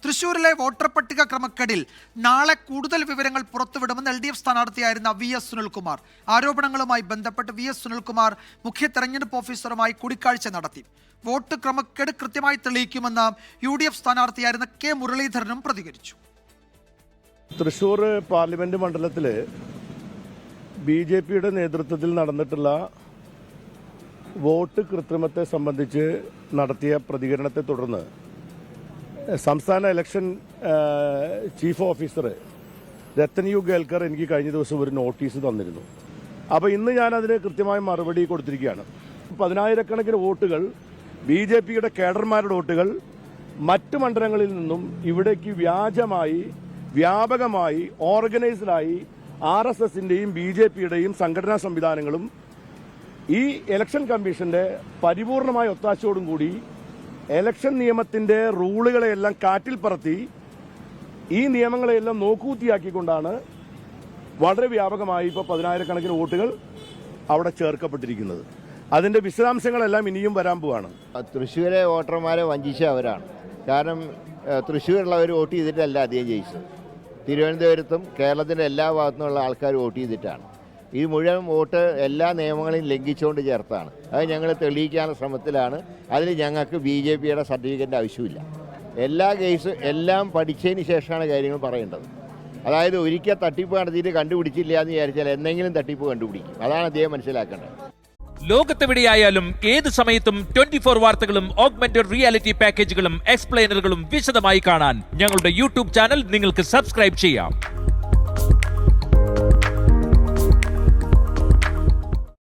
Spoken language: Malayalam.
തൃശൂരിലെ വോട്ടർ പട്ടിക ക്രമക്കേടിൽ നാളെ കൂടുതൽ വിവരങ്ങൾ പുറത്തുവിടുമെന്ന് LDF സ്ഥാനാർത്ഥിയായിരുന്ന VS സുനിൽകുമാർ. ആരോപണങ്ങളുമായി ബന്ധപ്പെട്ട് VS സുനിൽകുമാർ മുഖ്യ തെരഞ്ഞെടുപ്പ് ഓഫീസറുമായി കൂടിക്കാഴ്ച നടത്തി. വോട്ട് ക്രമക്കേട് കൃത്യമായി തെളിയിക്കുമെന്ന് UDF സ്ഥാനാർത്ഥിയായിരുന്ന K മുരളീധരനും പ്രതികരിച്ചു. തൃശൂർ പാർലമെന്റ് മണ്ഡലത്തില് BJPയുടെ നേതൃത്വത്തിൽ നടന്നിട്ടുള്ള വോട്ട് കൃത്രിമത്തെ സംബന്ധിച്ച് നടത്തിയ പ്രതികരണത്തെ തുടർന്ന് സംസ്ഥാന election chief officer Rathan U Kelkar എനിക്ക് കഴിഞ്ഞ ദിവസം ഒരു നോട്ടീസ് തന്നിരുന്നു. അപ്പോൾ ഇന്ന് ഞാനതിന് കൃത്യമായ മറുപടി കൊടുത്തിരിക്കുകയാണ്. 10,000-കണക്കിന് വോട്ടുകൾ BJPയുടെ കേഡർമാരുടെ വോട്ടുകൾ മറ്റ് മണ്ഡലങ്ങളിൽ നിന്നും ഇവിടേക്ക് വ്യാജമായി വ്യാപകമായി ഓർഗനൈസ്ഡായി RSSന്റെയും BJPയുടെയും സംഘടനാ സംവിധാനങ്ങളും ഈ ഇലക്ഷൻ കമ്മീഷന്റെ പരിപൂർണമായ ഒത്താശയോടും കൂടി ഇലക്ഷൻ നിയമത്തിന്റെ റൂളുകളെയെല്ലാം കാറ്റിൽ പറത്തി ഈ നിയമങ്ങളെയെല്ലാം നോക്കൂത്തിയാക്കിക്കൊണ്ടാണ് വളരെ വ്യാപകമായി ഇപ്പോൾ 10,000-കണക്കിന് വോട്ടുകൾ അവിടെ ചേർക്കപ്പെട്ടിരിക്കുന്നത്. അതിന്റെ വിശദാംശങ്ങളെല്ലാം ഇനിയും വരാൻ പോവാണ്. തൃശ്ശൂരെ വോട്ടർമാരെ വഞ്ചിച്ച അവരാണ്. കാരണം തൃശ്ശൂരുള്ളവർ വോട്ട് ചെയ്തിട്ടല്ല അധികം ജയിച്ചത്. തിരുവനന്തപുരത്തും കേരളത്തിൻ്റെ എല്ലാ ഭാഗത്തുനിന്നുള്ള ആൾക്കാർ വോട്ട് ചെയ്തിട്ടാണ്. ഈ മുഴുവൻ വോട്ട് എല്ലാ നിയമങ്ങളെയും ലംഘിച്ചുകൊണ്ട് ചേർത്താണ്. അത് ഞങ്ങൾ തെളിയിക്കാനുള്ള ശ്രമത്തിലാണ്. അതിൽ ഞങ്ങൾക്ക് BJPയുടെ സർട്ടിഫിക്കറ്റിൻ്റെ ആവശ്യമില്ല. എല്ലാ കേസും എല്ലാം പഠിച്ചതിന് ശേഷമാണ് കാര്യങ്ങൾ പറയേണ്ടത്. അതായത് ഒരിക്കൽ തട്ടിപ്പ് നടത്തിയിട്ട് കണ്ടുപിടിച്ചില്ല എന്ന് വിചാരിച്ചാൽ എന്തെങ്കിലും തട്ടിപ്പ് കണ്ടുപിടിക്കും. അതാണ് അദ്ദേഹം മനസ്സിലാക്കേണ്ടത്. ലോകത്തെവിടെയായാലും ഏത് സമയത്തും 24 വാർത്തകളും ഓഗ്മെന്റഡ് റിയാലിറ്റി പാക്കേജുകളും എക്സ്പ്ലെയിനറുകളും വിശദമായി കാണാൻ ഞങ്ങളുടെ YouTube ചാനൽ നിങ്ങൾക്ക് സബ്സ്ക്രൈബ് ചെയ്യാം.